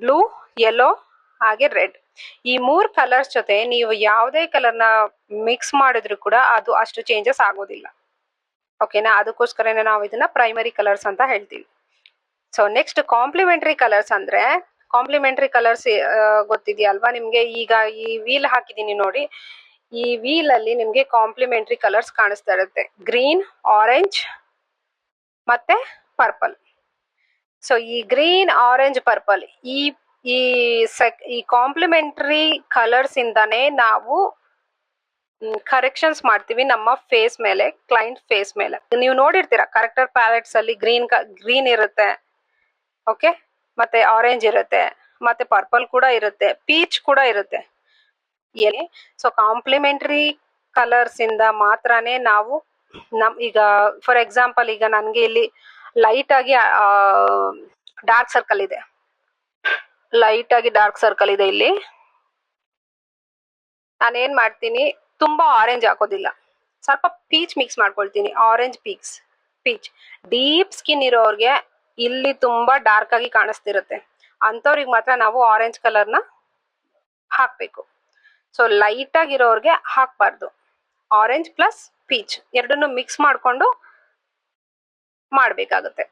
Blue, yellow ಹಾಗೆ red. ಈ 3 colours ಜೊತೆ ನೀವು ಯಾವುದೇ ಕಲರ್ನ ಮಿಕ್ಸ್ ಮಾಡಿದ್ರು ಕೂಡ ಅದು ಅಷ್ಟು ಚೇಂಜಸ್ ಆಗೋದಿಲ್ಲ. ಓಕೆನಾ? ಅದಕ್ಕೋಸ್ಕರನೇ ನಾವು ಇದನ್ನ ಪ್ರೈಮರಿ ಕಲರ್ಸ್ ಅಂತ ಹೇಳ್ತೀವಿ. ಸೊ ನೆಕ್ಸ್ಟ್ ಕಾಂಪ್ಲಿಮೆಂಟರಿ ಕಲರ್ಸ್ ಅಂದ್ರೆ, ಕಾಂಪ್ಲಿಮೆಂಟರಿ ಕಲರ್ಸ್ ಗೊತ್ತಿದೆಯಾ ಅಲ್ವಾ ನಿಮ್ಗೆ? ಈಗ ಈ ವೀಲ್ ಹಾಕಿದೀನಿ ನೋಡಿ, ಈ ವೀಲ್ ಅಲ್ಲಿ ನಿಮ್ಗೆ ಕಾಂಪ್ಲಿಮೆಂಟರಿ ಕಲರ್ಸ್ ಕಾಣಿಸ್ತಾ ಇರುತ್ತೆ. ಗ್ರೀನ್, ಆರೆಂಜ್ ಮತ್ತೆ ಪರ್ಪಲ್. ಸೊ ಈ ಗ್ರೀನ್, ಆರೆಂಜ್, ಪರ್ಪಲ್ ಈ ಈ ಈ ಕಾಂಪ್ಲಿಮೆಂಟರಿ ಕಲರ್ಸ್ ಇಂದಾನೆ ನಾವು ಕರೆಕ್ಷನ್ಸ್ ಮಾಡ್ತೀವಿ ನಮ್ಮ ಫೇಸ್ ಮೇಲೆ, ಕ್ಲೈಂಟ್ ಫೇಸ್ ಮೇಲೆ. ನೀವು ನೋಡಿರ್ತೀರಾ ಕರೆಕ್ಟರ್ ಪ್ಯಾಲೆಟ್ಸ್ ಅಲ್ಲಿ ಗ್ರೀನ್ ಇರುತ್ತೆ, ಓಕೆ, ಮತ್ತೆ ಆರೆಂಜ್ ಇರುತ್ತೆ, ಮತ್ತೆ ಪರ್ಪಲ್ ಕೂಡ ಇರುತ್ತೆ, ಪೀಚ್ ಕೂಡ ಇರುತ್ತೆ. ಸೊ ಕಾಂಪ್ಲಿಮೆಂಟರಿ ಕಲರ್ಸ್ ಇಂದ ಮಾತ್ರನೇ ನಾವು ಈಗ ಫಾರ್ ಎಕ್ಸಾಂಪಲ್ ಈಗ ನನ್ಗೆ ಇಲ್ಲಿ ಲೈಟ್ ಆಗಿ ಡಾರ್ಕ್ ಸರ್ಕಲ್ ಇದೆ, ಇಲ್ಲಿ ನಾನೇನ್ ಮಾಡ್ತೀನಿ, ತುಂಬಾ ಆರೆಂಜ್ ಹಾಕೋದಿಲ್ಲ, ಸ್ವಲ್ಪ ಪೀಚ್ ಮಿಕ್ಸ್ ಮಾಡ್ಕೊಳ್ತೀನಿ. ಆರೆಂಜ್ ಪೀಚ್ ಡೀಪ್ ಸ್ಕಿನ್ ಇರೋರ್ಗೆ ಇಲ್ಲಿ ತುಂಬಾ ಡಾರ್ಕ್ ಆಗಿ ಕಾಣಿಸ್ತಿರುತ್ತೆ, ಅಂತವ್ರಿಗೆ ಮಾತ್ರ ನಾವು ಆರೆಂಜ್ ಕಲರ್ನ ಹಾಕ್ಬೇಕು. ಸೊ ಲೈಟ್ ಆಗಿರೋರ್ಗೆ ಹಾಕ್ಬಾರ್ದು. ಆರೆಂಜ್ ಪ್ಲಸ್ ಪೀಚ್ ಎರಡನ್ನು ಮಿಕ್ಸ್ ಮಾಡ್ಕೊಂಡು ಮಾಡ್ಬೇಕಾಗುತ್ತೆ.